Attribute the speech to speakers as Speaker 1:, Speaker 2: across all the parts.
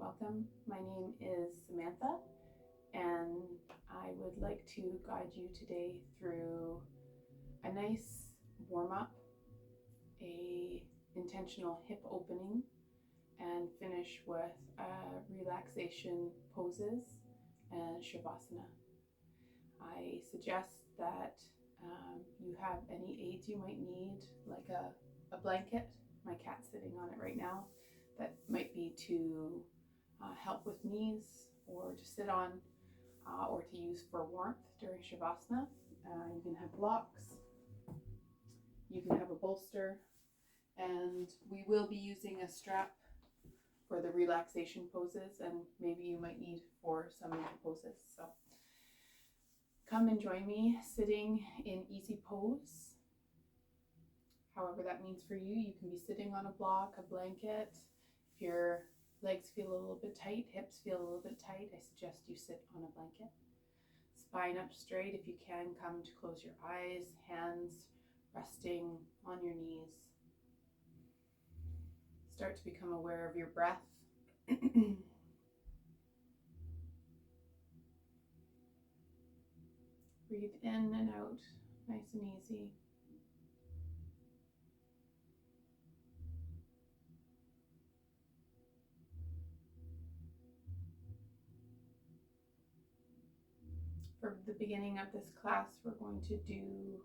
Speaker 1: welcome. My name is Samantha, and I would like to guide you today through a nice warm-up, a intentional hip opening, and finish with relaxation poses and Savasana. I suggest that you have any aids you might need, like a blanket. My cat's sitting on it right now. That might be to help with knees, or to sit on, or to use for warmth during Shavasana. You can have blocks, you can have a bolster, and we will be using a strap for the relaxation poses, and maybe you might need for some of the poses. So come and join me sitting in easy pose. However that means for you. You can be sitting on a block, a blanket. If your legs feel a little bit tight, hips feel a little bit tight, I suggest you sit on a blanket. Spine up straight. If you can, come to close your eyes, hands resting on your knees. Start to become aware of your breath. Breathe in and out, nice and easy. For the beginning of this class, we're going to do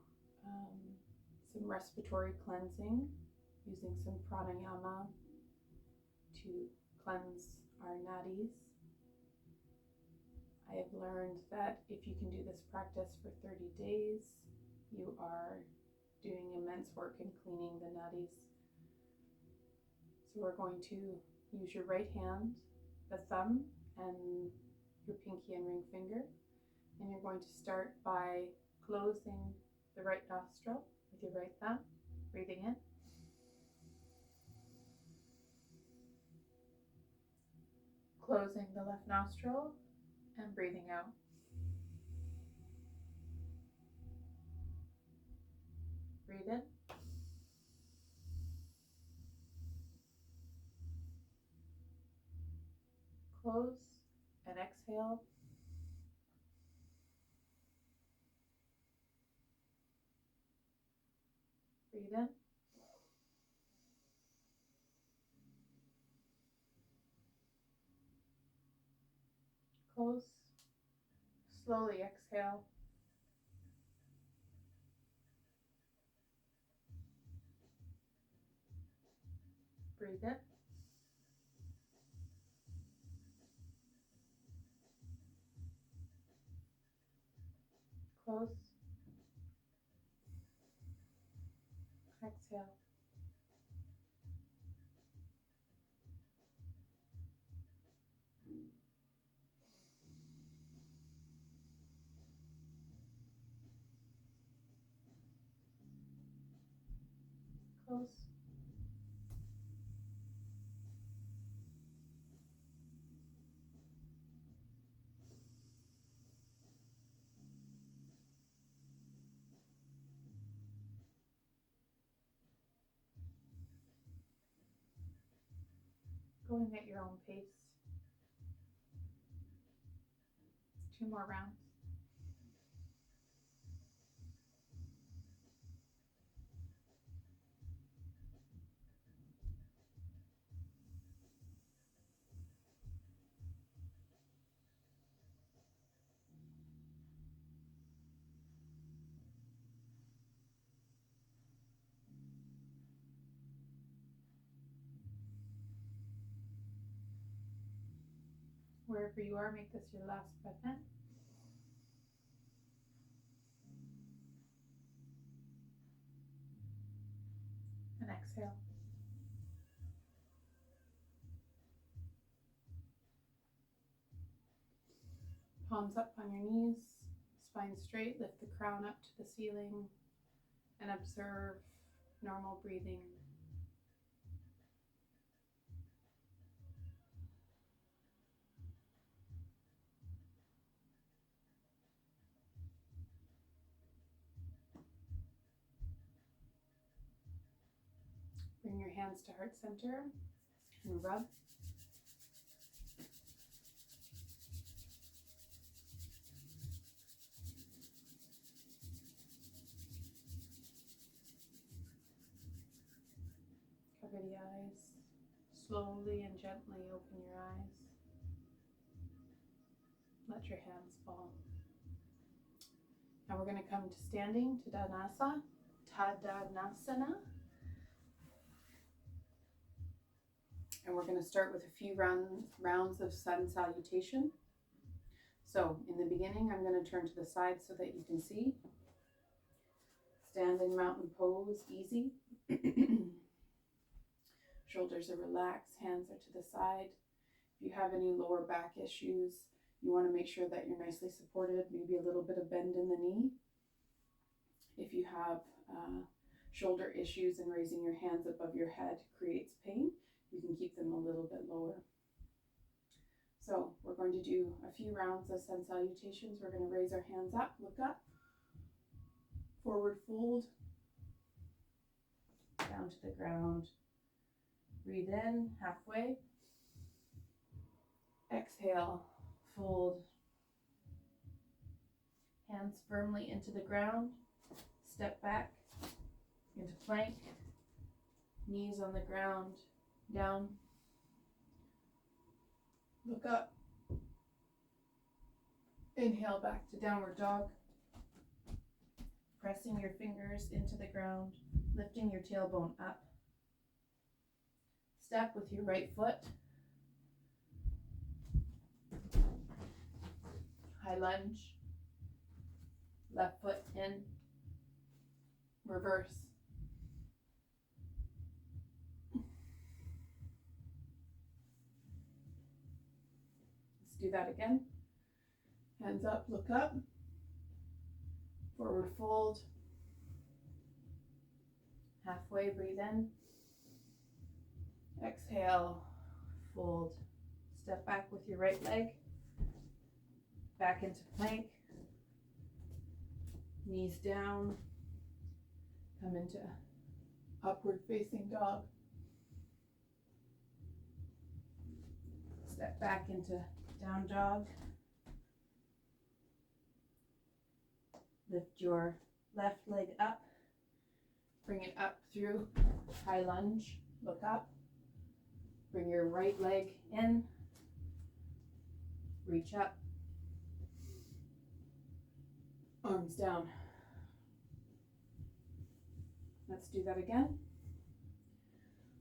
Speaker 1: some respiratory cleansing using some Pranayama to cleanse our nadis. I have learned that if you can do this practice for 30 days, you are doing immense work in cleaning the nadis. So we're going to use your right hand, the thumb, and your pinky and ring finger. And you're going to start by closing the right nostril with your right thumb, breathing in. Closing the left nostril and breathing out. Breathe in. Close and exhale. Breathe in. Close. Slowly exhale. Breathe in. Close. Exhale. Close. Going at your own pace. 2 more rounds. Wherever you are, make this your last breath in. And exhale. Palms up on your knees, spine straight, lift the crown up to the ceiling, and observe normal breathing. Bring your hands to heart center and rub. pretty eyes. Slowly and gently open your eyes. Let your hands fall. Now we're going to come to standing, Tadasana. And we're going to start with a few rounds of sun salutation. So in the beginning, I'm going to turn to the side so that you can see. Standing mountain pose, easy. Shoulders are relaxed, hands are to the side. If you have any lower back issues, you want to make sure that you're nicely supported, maybe a little bit of bend in the knee. If you have shoulder issues and raising your hands above your head creates pain, you can keep them a little bit lower. So we're going to do a few rounds of sun salutations. We're going to raise our hands up, look up, forward fold, down to the ground. Breathe in, halfway. Exhale, fold. Hands firmly into the ground. Step back into plank. Knees on the ground, down. Look up. Inhale back to downward dog. Pressing your fingers into the ground, lifting your tailbone up. Step with your right foot. High lunge. Left foot in. Reverse. Let's do that again. Hands up, look up. Forward fold. Halfway, breathe in. Exhale, fold. Step back with your right leg. Back into plank. Knees down. Come into upward facing dog. Step back into down dog. Lift your left leg up. Bring it up through high lunge. Look up. Bring your right leg in. Reach up. Arms down. Let's do that again.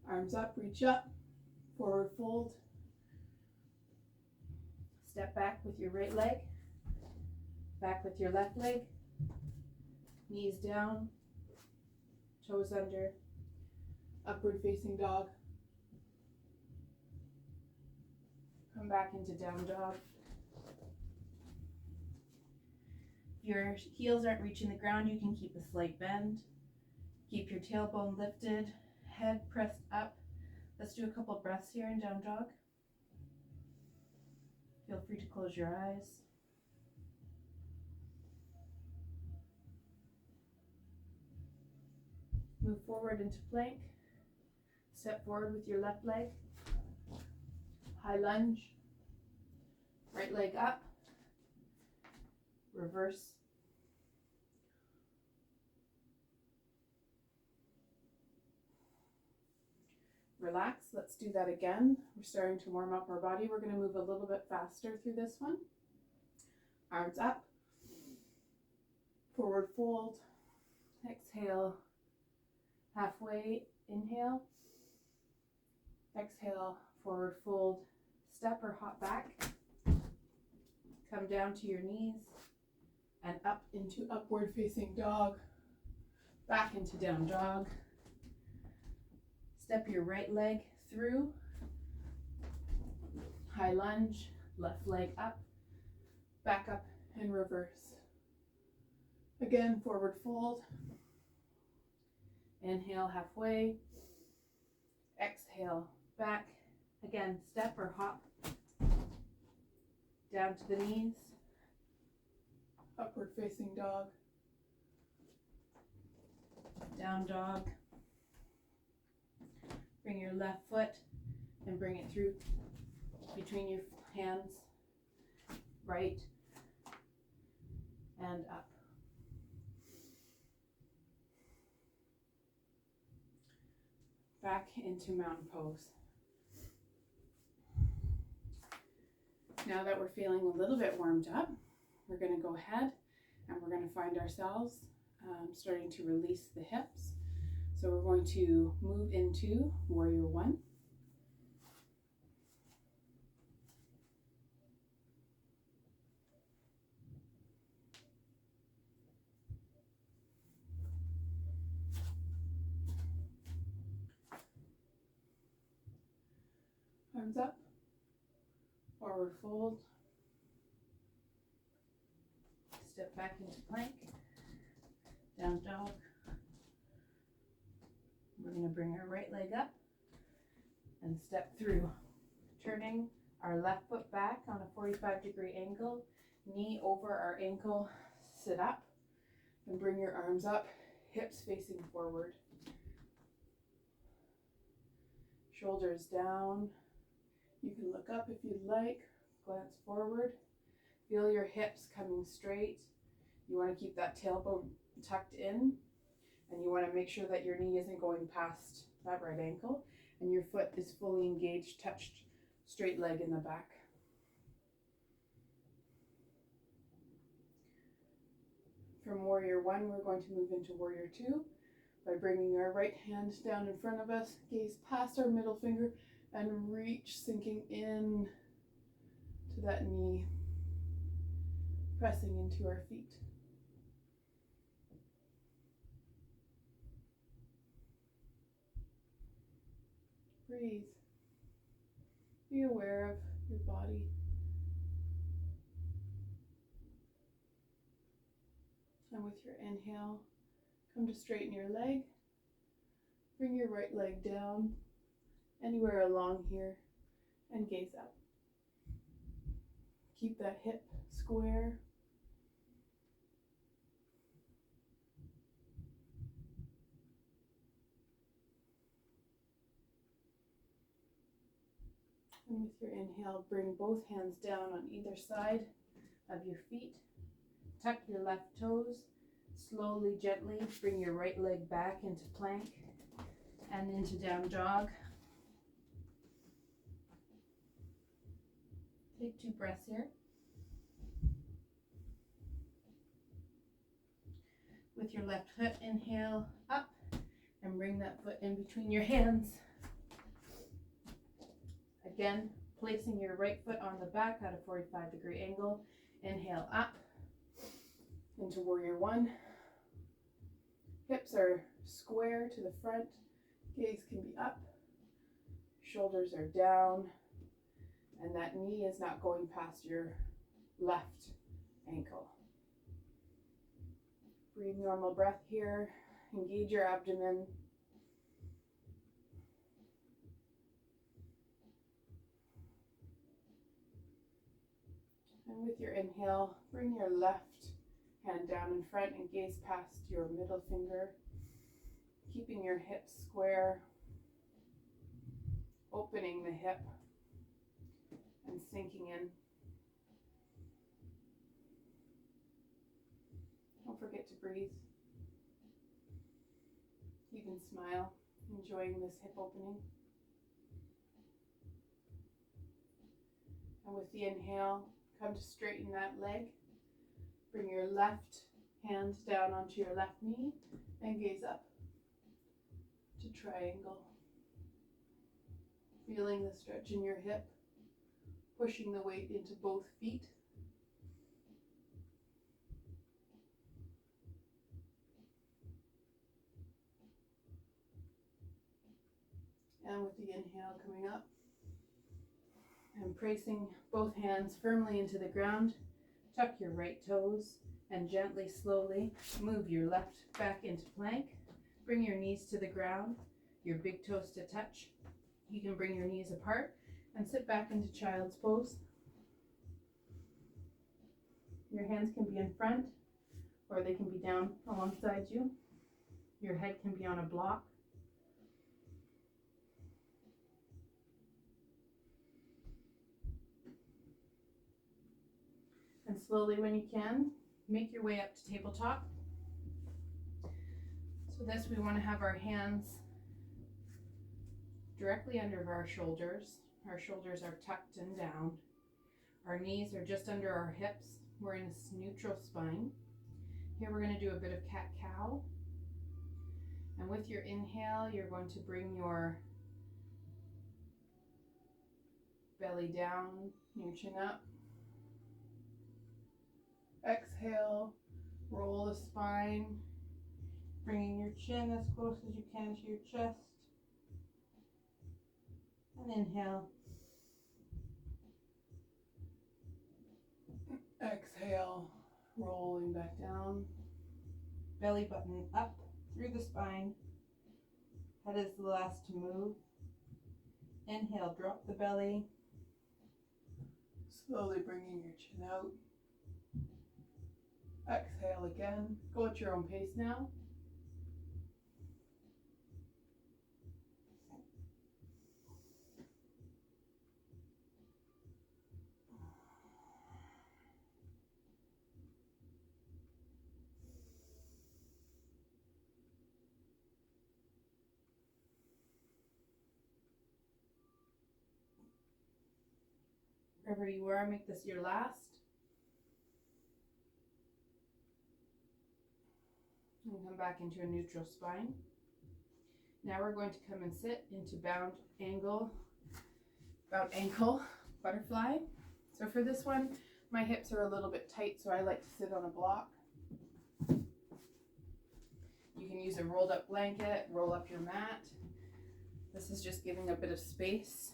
Speaker 1: Arms up, reach up. Forward fold. Step back with your right leg. Back with your left leg. Knees down. Toes under. Upward facing dog. Come back into down dog. If your heels aren't reaching the ground, you can keep a slight bend. Keep your tailbone lifted, head pressed up. Let's do a couple breaths here in down dog. Feel free to close your eyes. Move forward into plank. Step forward with your left leg. High lunge. Right leg up. Reverse. Relax. Let's do that again. We're starting to warm up our body. We're going to move a little bit faster through this one. Arms up. Forward fold. Exhale. Halfway. Inhale. Exhale. Forward fold. Step or hop back. Come down to your knees and up into upward facing dog. Back into down dog. Step your right leg through. High lunge, left leg up, back up and reverse. Again, forward fold. Inhale halfway. Exhale, back. Again, step or hop. Down to the knees. Upward facing dog. Down dog. Bring your left foot and bring it through between your hands, right and up. back into mountain pose. Now that we're feeling a little bit warmed up, we're going to go ahead and we're going to find ourselves starting to release the hips. So we're going to move into Warrior One. Arms up, forward fold, step back into plank, down dog. We're going to bring our right leg up and step through, turning our left foot back on a 45-degree angle, knee over our ankle, sit up, and bring your arms up, hips facing forward, shoulders down. You can look up if you'd like, glance forward. Feel your hips coming straight. You want to keep that tailbone tucked in, and you want to make sure that your knee isn't going past that right ankle, and your foot is fully engaged, touched, straight leg in the back. From Warrior One, we're going to move into Warrior Two by bringing our right hand down in front of us, gaze past our middle finger, and reach, sinking in to that knee, pressing into our feet. Breathe. Be aware of your body. And with your inhale, come to straighten your leg. Bring your right leg down, anywhere along here, and gaze up. Keep that hip square. And with your inhale, bring both hands down on either side of your feet. Tuck your left toes. Slowly, gently bring your right leg back into plank and into down dog. Take 2 breaths here. With your left foot, inhale up and bring that foot in between your hands. Again, placing your right foot on the back at a 45-degree angle. Inhale up into Warrior One. Hips are square to the front. Gaze can be up. Shoulders are down. And that knee is not going past your left ankle. Breathe normal breath here. Engage your abdomen. And with your inhale, bring your left hand down in front and gaze past your middle finger, keeping your hips square, opening the hip and sinking in. Don't forget to breathe. You can smile, enjoying this hip opening. And with the inhale, come to straighten that leg. Bring your left hand down onto your left knee and gaze up to triangle. Feeling the stretch in your hip, pushing the weight into both feet. And with the inhale coming up and placing both hands firmly into the ground, tuck your right toes and gently, slowly move your left back into plank. Bring your knees to the ground, your big toes to touch. You can bring your knees apart and sit back into child's pose. Your hands can be in front or they can be down alongside you. Your head can be on a block. And slowly, when you can, make your way up to tabletop. So this, we want to have our hands directly under our shoulders. Our shoulders are tucked and down. Our knees are just under our hips. We're in a neutral spine. Here we're going to do a bit of cat-cow. And with your inhale, you're going to bring your belly down, your chin up. Exhale, roll the spine, bringing your chin as close as you can to your chest. And inhale. Exhale, rolling back down. Belly button up through the spine. Head is the last to move. Inhale, drop the belly. Slowly bringing your chin out. Exhale again. Go at your own pace now. Wherever you are, make this your last. And come back into a neutral spine. Now we're going to come and sit into bound ankle butterfly. So for this one, my hips are a little bit tight, so I like to sit on a block. You can use a rolled up blanket, roll up your mat. This is just giving a bit of space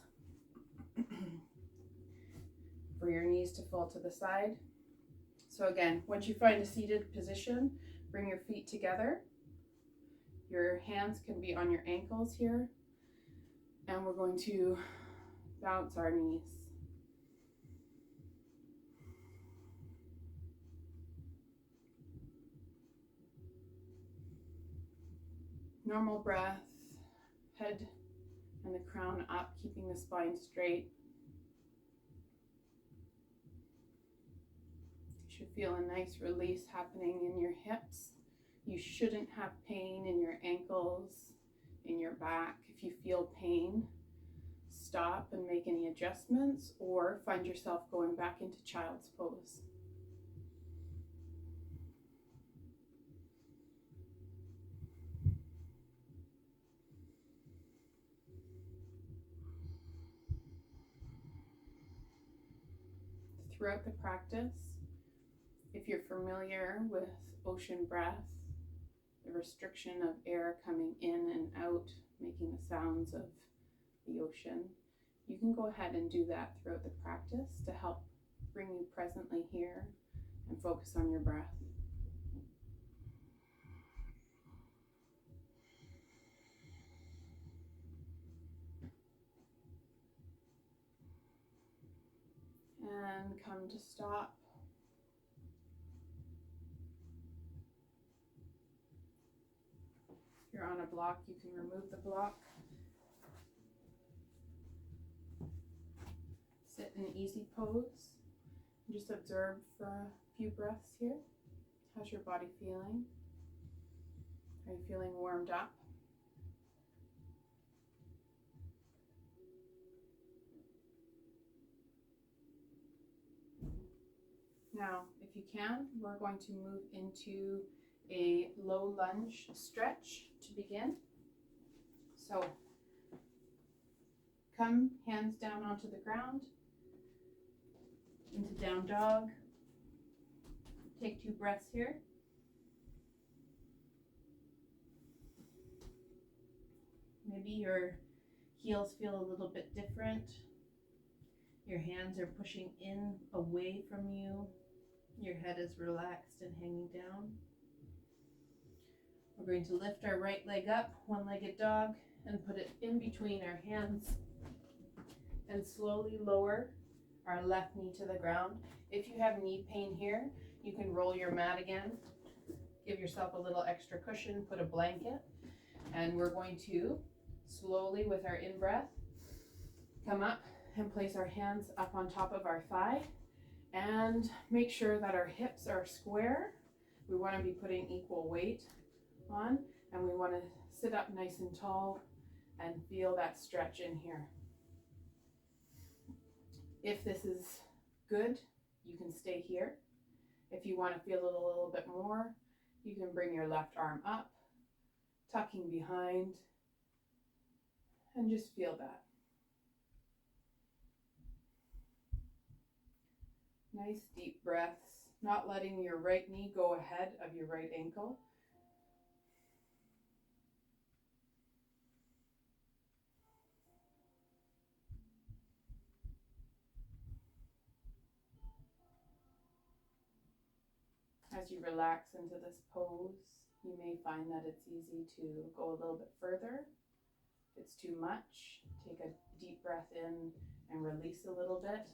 Speaker 1: for your knees to fall to the side. So again, once you find a seated position, bring your feet together. Your hands can be on your ankles here. And we're going to bounce our knees. Normal breath, head and the crown up, keeping the spine straight. You should feel a nice release happening in your hips. You shouldn't have pain in your ankles, in your back. If you feel pain, stop and make any adjustments, or find yourself going back into child's pose. Throughout the practice, if you're familiar with ocean breath, the restriction of air coming in and out, making the sounds of the ocean, you can go ahead and do that throughout the practice to help bring you presently here and focus on your breath. And come to stop. If you're on a block, you can remove the block. Sit in easy pose. Just observe for a few breaths here. How's your body feeling? Are you feeling warmed up? Now, if you can, we're going to move into a low lunge stretch to begin. So, come hands down onto the ground, into down dog. Take 2 breaths here. Maybe your heels feel a little bit different. Your hands are pushing in away from you. Your head is relaxed and hanging down. We're going to lift our right leg up, one-legged dog, and put it in between our hands and slowly lower our left knee to the ground. If you have knee pain here, you can roll your mat again. Give yourself a little extra cushion, put a blanket, and we're going to slowly, with our in-breath, come up and place our hands up on top of our thigh and make sure that our hips are square. We want to be putting equal weight on, and we want to sit up nice and tall and feel that stretch in here. If this is good, you can stay here. If you want to feel it a little bit more, you can bring your left arm up, tucking behind, and just feel that. Nice deep breaths, not letting your right knee go ahead of your right ankle. As you relax into this pose, you may find that it's easy to go a little bit further. If it's too much, take a deep breath in and release a little bit.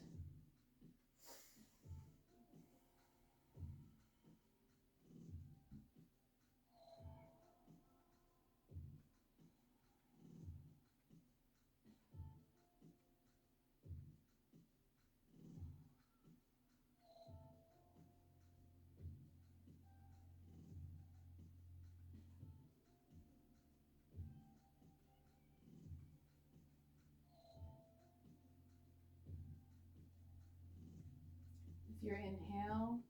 Speaker 1: With your inhale,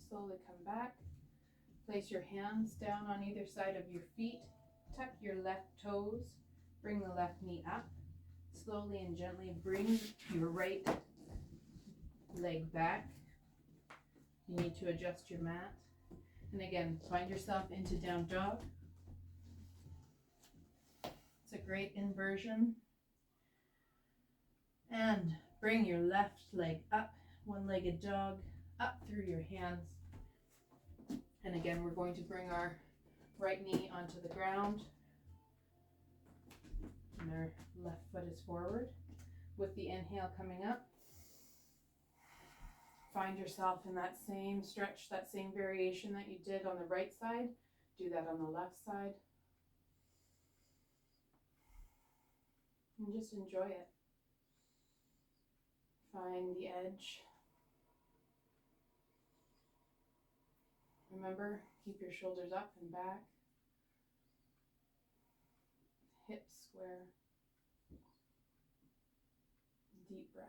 Speaker 1: slowly come back. Place your hands down on either side of your feet. Tuck your left toes. Bring the left knee up. Slowly and gently bring your right leg back. You need to adjust your mat. And again, find yourself into down dog. It's a great inversion. And bring your left leg up, one-legged dog, up through your hands. And again, we're going to bring our right knee onto the ground. And our left foot is forward. With the inhale coming up, find yourself in that same stretch, that same variation that you did on the right side. Do that on the left side. And just enjoy it. Find the edge. Remember, keep your shoulders up and back. Hips square. Deep breath.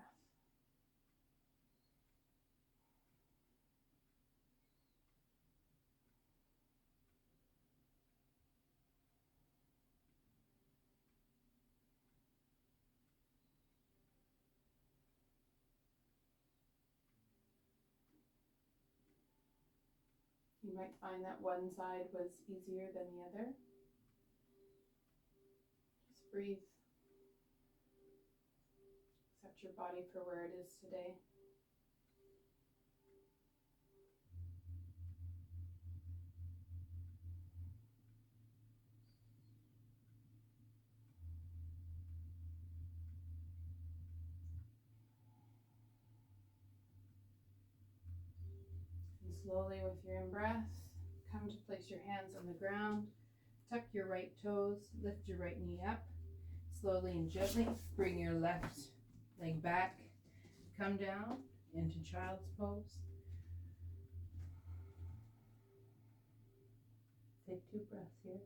Speaker 1: You might find that one side was easier than the other. Just breathe. Accept your body for where it is today. And slowly with your in-breath, come to place your hands on the ground. Tuck your right toes, lift your right knee up. Slowly and gently bring your left leg back. Come down into child's pose. Take 2 breaths here.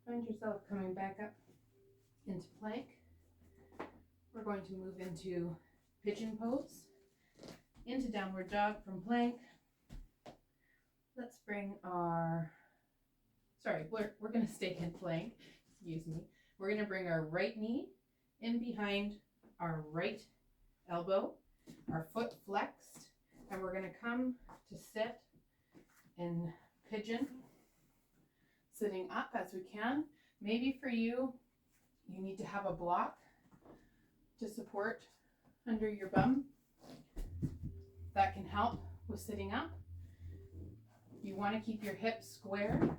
Speaker 1: Find yourself coming back up into plank. We're going to move into pigeon pose, into downward dog from plank. Let's bring our, we're going to stay in plank, excuse me. We're going to bring our right knee in behind our right elbow, our foot flexed, and we're going to come to sit in pigeon, sitting up as we can. Maybe for you, you need to have a block to support under your bum. That can help with sitting up. You want to keep your hips square.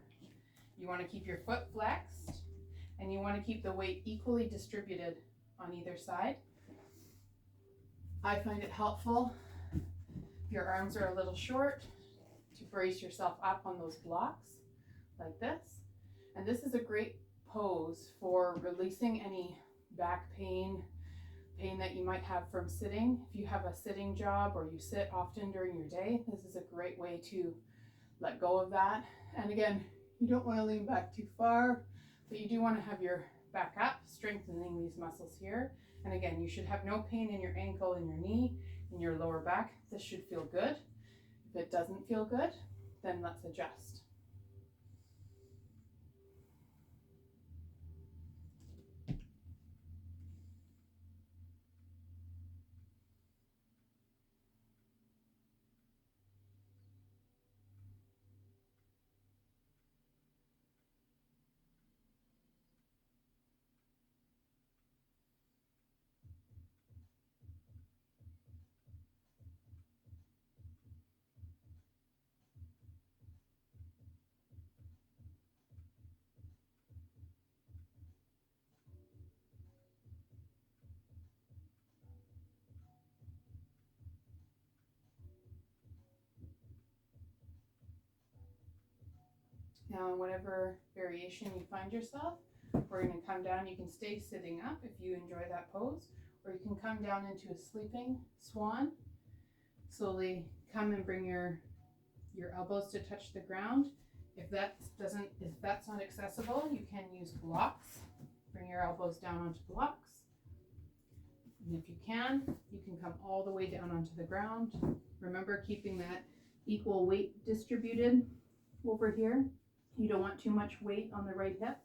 Speaker 1: You want to keep your foot flexed. And you want to keep the weight equally distributed on either side. I find it helpful, if your arms are a little short, to brace yourself up on those blocks like this. And this is a great pose for releasing any back pain, pain that you might have from sitting. If you have a sitting job or you sit often during your day, this is a great way to let go of that. And again, you don't want to lean back too far, but you do want to have your back up, strengthening these muscles here. And again, you should have no pain in your ankle and your knee and your lower back. This should feel good. If it doesn't feel good, then let's adjust. Now, in whatever variation you find yourself, we're going to come down. You can stay sitting up if you enjoy that pose, or you can come down into a sleeping swan. Slowly come and bring your elbows to touch the ground. If that's not accessible, you can use blocks. Bring your elbows down onto blocks. And if you can come all the way down onto the ground. Remember, keeping that equal weight distributed over here. You don't want too much weight on the right hip,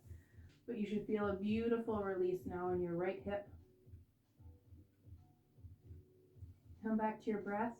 Speaker 1: but you should feel a beautiful release now in your right hip. Come back to your breath.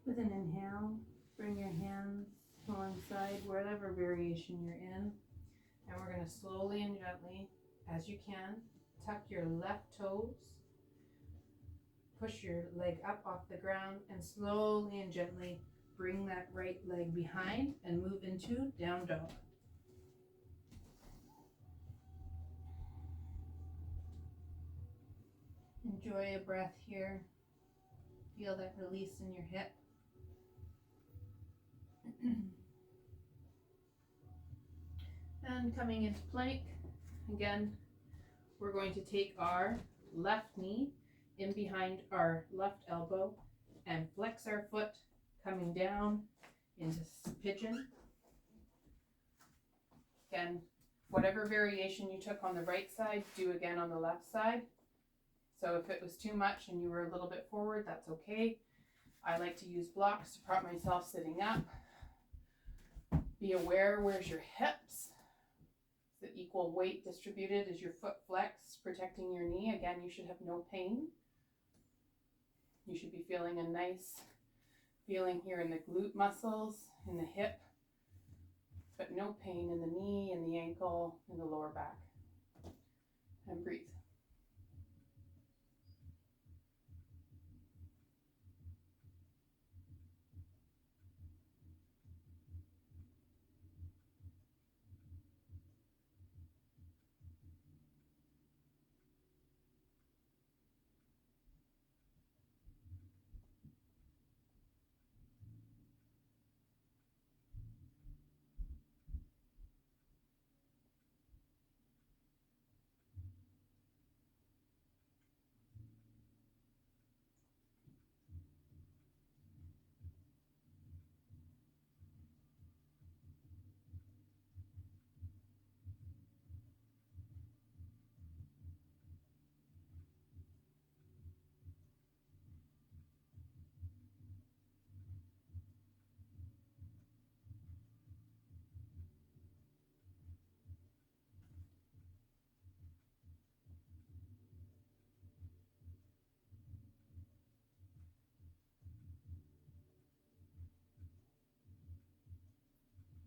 Speaker 1: With an inhale, bring your hands alongside whatever variation you're in. And we're going to slowly and gently, as you can, tuck your left toes. Push your leg up off the ground and slowly and gently bring that right leg behind and move into down dog. Enjoy a breath here. Feel that release in your hip. And coming into plank, again, we're going to take our left knee in behind our left elbow and flex our foot coming down into pigeon. Again, whatever variation you took on the right side, do again on the left side. So if it was too much and you were a little bit forward, that's okay. I like to use blocks to prop myself sitting up. Be aware, where's your hips? The equal weight distributed is your foot flexed, protecting your knee. Again, you should have no pain. You should be feeling a nice feeling here in the glute muscles, in the hip, but no pain in the knee, in the ankle, in the lower back. And breathe.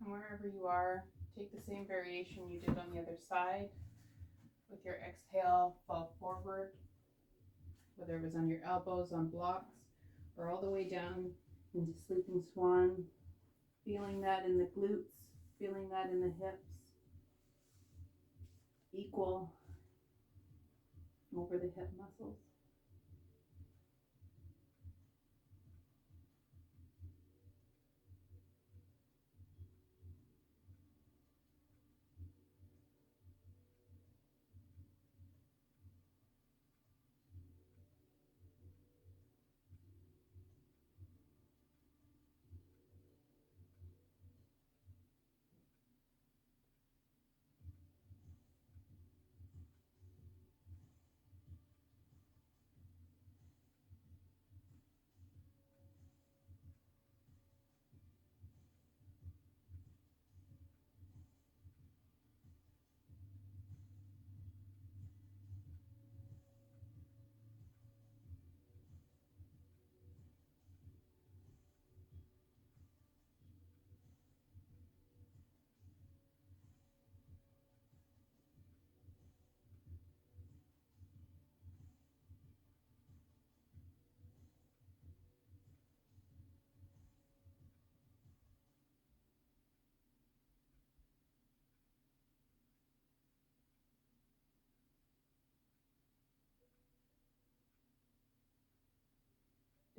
Speaker 1: And wherever you are, take the same variation you did on the other side. With your exhale, fall forward, whether it was on your elbows, on blocks, or all the way down into sleeping swan. Feeling that in the glutes, feeling that in the hips. Equal over the hip muscles.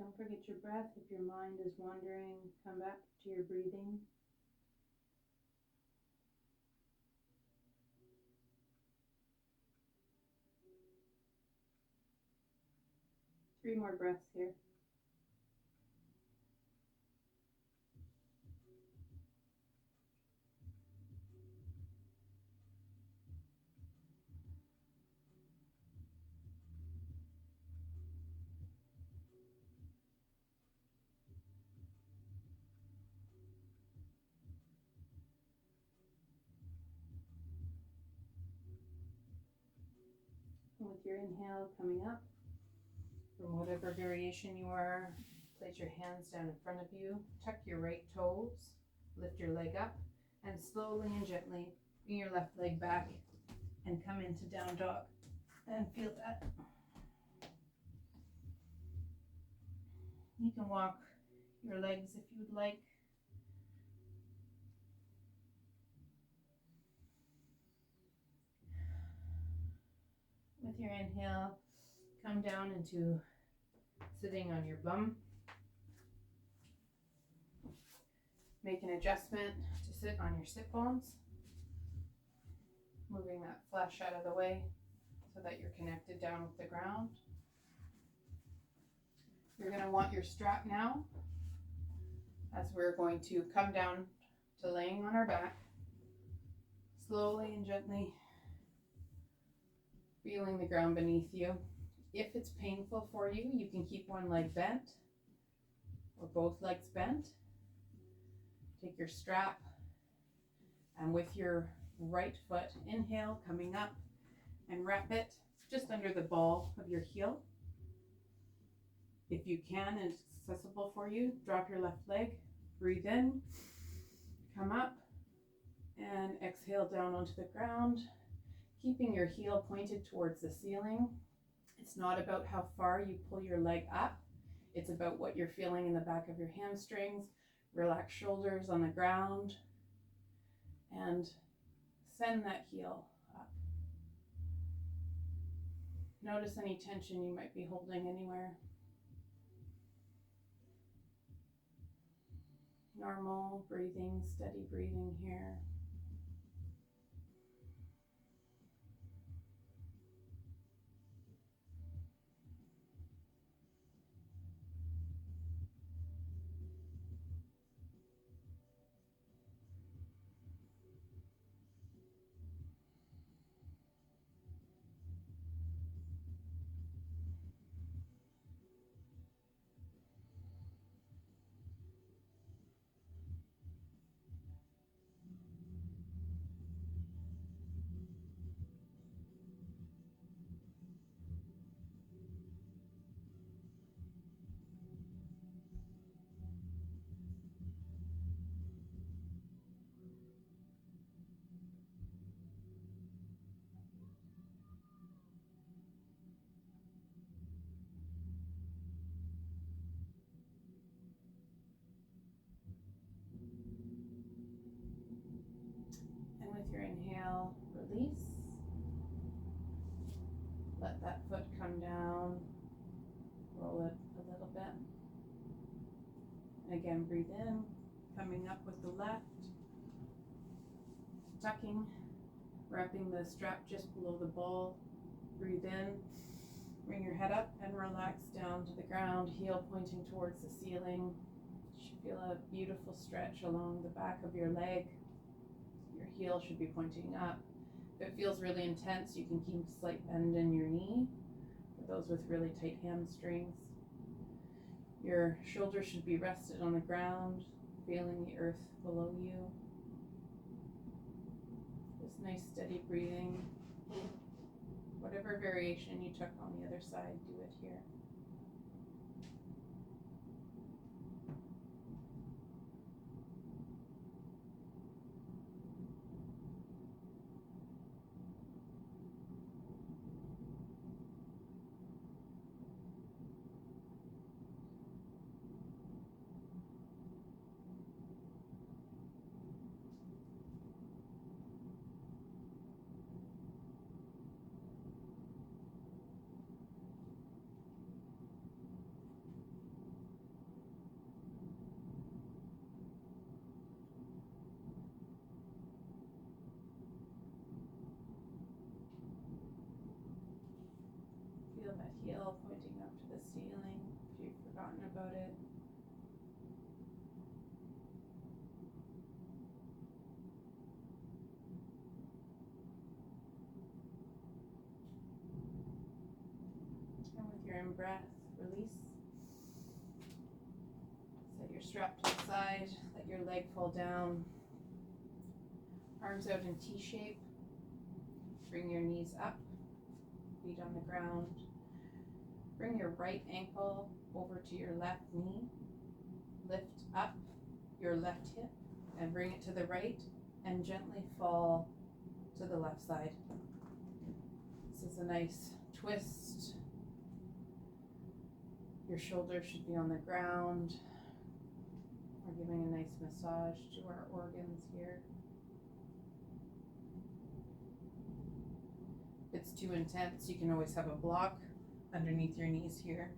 Speaker 1: Don't forget your breath. If your mind is wandering, come back to your breathing. Three more breaths here. And with your inhale coming up, from whatever variation you are, place your hands down in front of you, tuck your right toes, lift your leg up, and slowly and gently bring your left leg back and come into down dog. And feel that. You can walk your legs if you'd like. With your inhale, come down into sitting on your bum. Make an adjustment to sit on your sit bones, moving that flesh out of the way so that you're connected down with the ground. You're going to want your strap now, as we're going to come down to laying on our back, slowly and gently feeling the ground beneath you. If it's painful for you, you can keep one leg bent or both legs bent. Take your strap and with your right foot, inhale, coming up, and wrap it just under the ball of your heel. If you can and it's accessible for you, drop your left leg, breathe in, come up, and exhale down onto the ground, keeping your heel pointed towards the ceiling. It's not about how far you pull your leg up. It's about what you're feeling in the back of your hamstrings. Relax shoulders on the ground and send that heel up. Notice any tension you might be holding anywhere. Normal breathing, steady breathing here. inhale, release. Let that foot come down, roll it a little bit. And again, breathe in, coming up with the left, tucking, wrapping the strap just below the ball. Breathe in, bring your head up and relax down to the ground, heel pointing towards the ceiling. You should feel a beautiful stretch along the back of your leg. Your heel should be pointing up. If it feels really intense, you can keep a slight bend in your knee for those with really tight hamstrings. Your shoulders should be rested on the ground, feeling the earth below you. Just nice steady breathing. Whatever variation you took on the other side, do it here. Feel that heel pointing up to the ceiling if you've forgotten about it. And with your in-breath, release. Set your strap to the side, let your leg fall down. Arms out in T shape. Bring your knees up, feet on the ground. Bring your right ankle over to your left knee. Lift up your left hip and bring it to the right and gently fall to the left side. This is a nice twist. Your shoulders should be on the ground. We're giving a nice massage to our organs here. If it's too intense, you can always have a block underneath your knees here.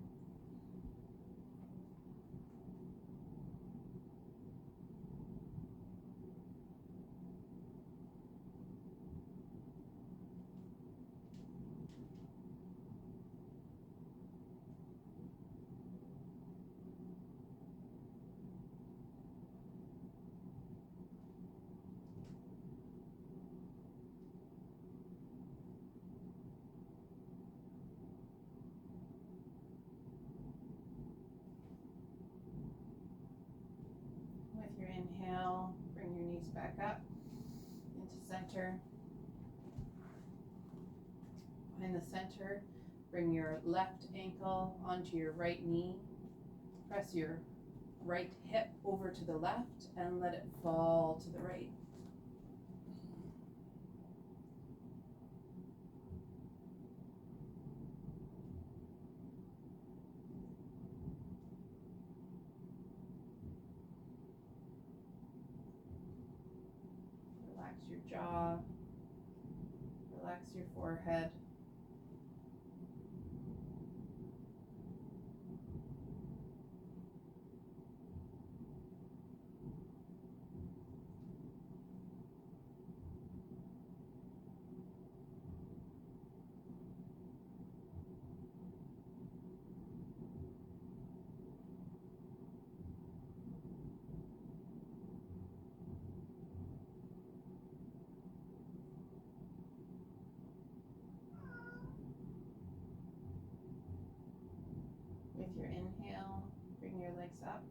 Speaker 1: With your inhale, bring your knees back up into center. In the center, bring your left ankle onto your right knee. Press your right hip over to the left and let it fall to the right. Relax your jaw, relax your forehead. With your inhale, bring your legs up.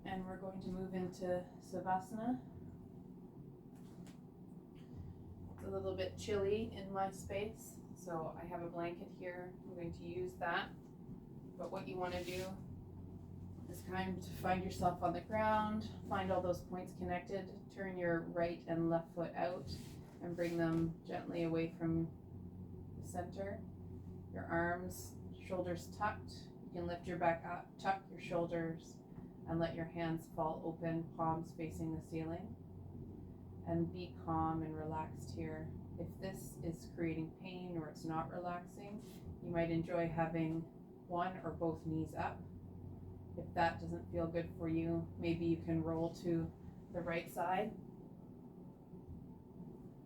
Speaker 1: And we're going to move into Savasana. It's a little bit chilly in my space, so I have a blanket here. I'm going to use that. But what you want to do is kind of find yourself on the ground, find all those points connected, turn your right and left foot out, and bring them gently away from the center. Your arms, shoulders tucked. You can lift your back up, tuck your shoulders, and let your hands fall open, palms facing the ceiling. and be calm and relaxed here. If this is creating pain or it's not relaxing, you might enjoy having one or both knees up. If that doesn't feel good for you, maybe you can roll to the right side.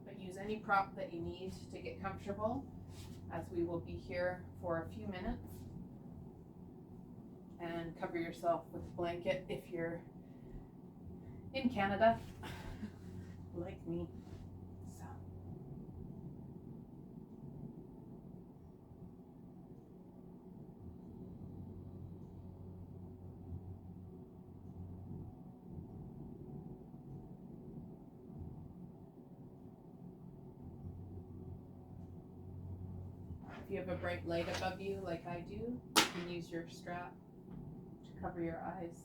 Speaker 1: But use any prop that you need to get comfortable, as we will be here for a few minutes. And cover yourself with a blanket if you're in Canada, like me. So. If you have a bright light above you, like I do, you can use your strap to cover your eyes.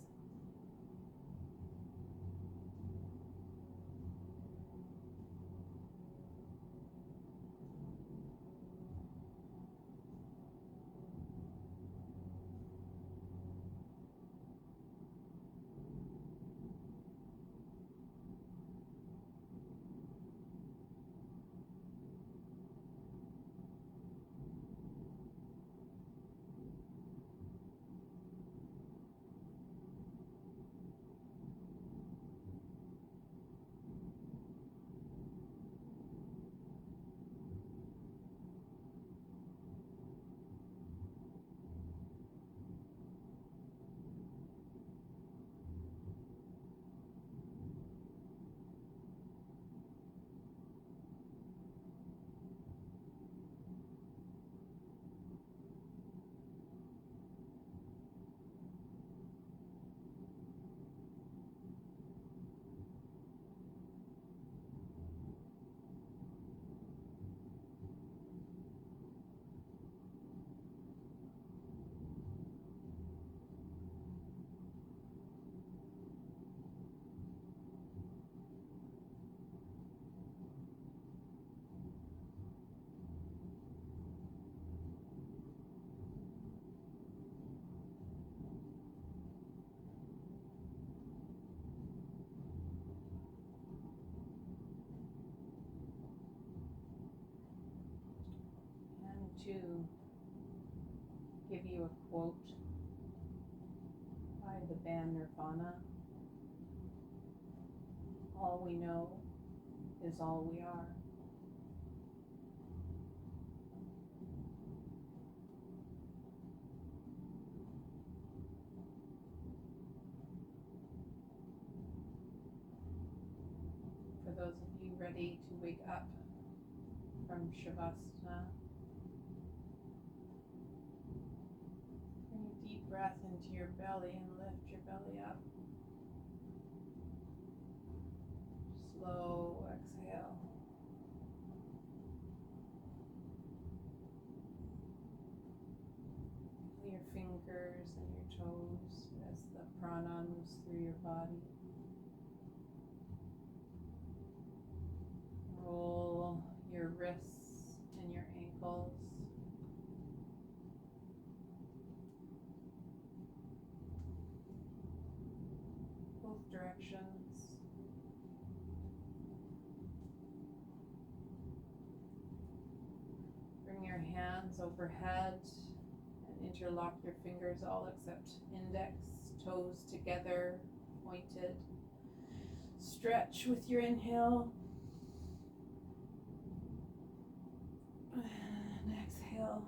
Speaker 1: To give you a quote by the band Nirvana: all we know is all we are. For those of you ready to wake up from Savasana, deep breath into your belly and lift your belly up. Slow exhale. Feel your fingers and your toes as the prana moves through your body. Roll your wrists and your ankles. Directions. Bring your hands overhead and interlock your fingers, all except index, toes together, pointed. Stretch with your inhale and exhale.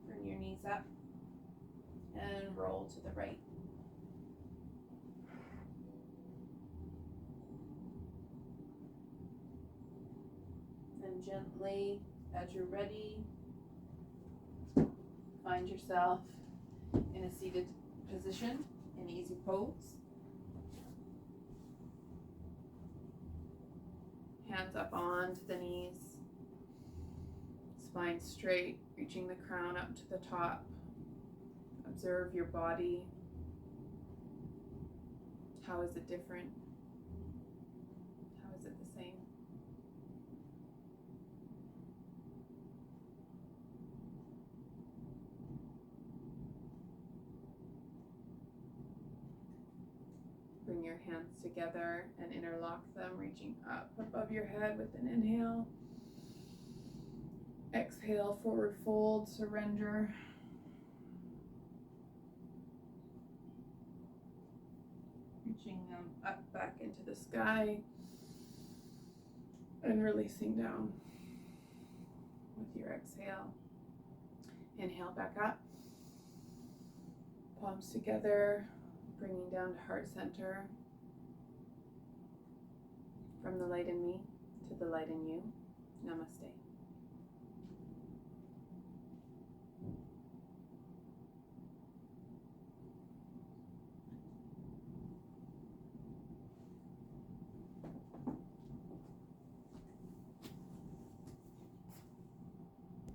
Speaker 1: Bring your knees up and roll to the right. And gently, as you're ready, find yourself in a seated position, in easy pose. Hands up onto the knees, spine straight, reaching the crown up to the top. Observe your body. How is it different? How is it the same? Bring your hands together and interlock them, reaching up above your head with an inhale. Exhale, forward fold, surrender. Reaching them up back into the sky and releasing down with your exhale. Inhale back up. Palms together, bringing down to heart center. From the light in me to the light in you. Namaste.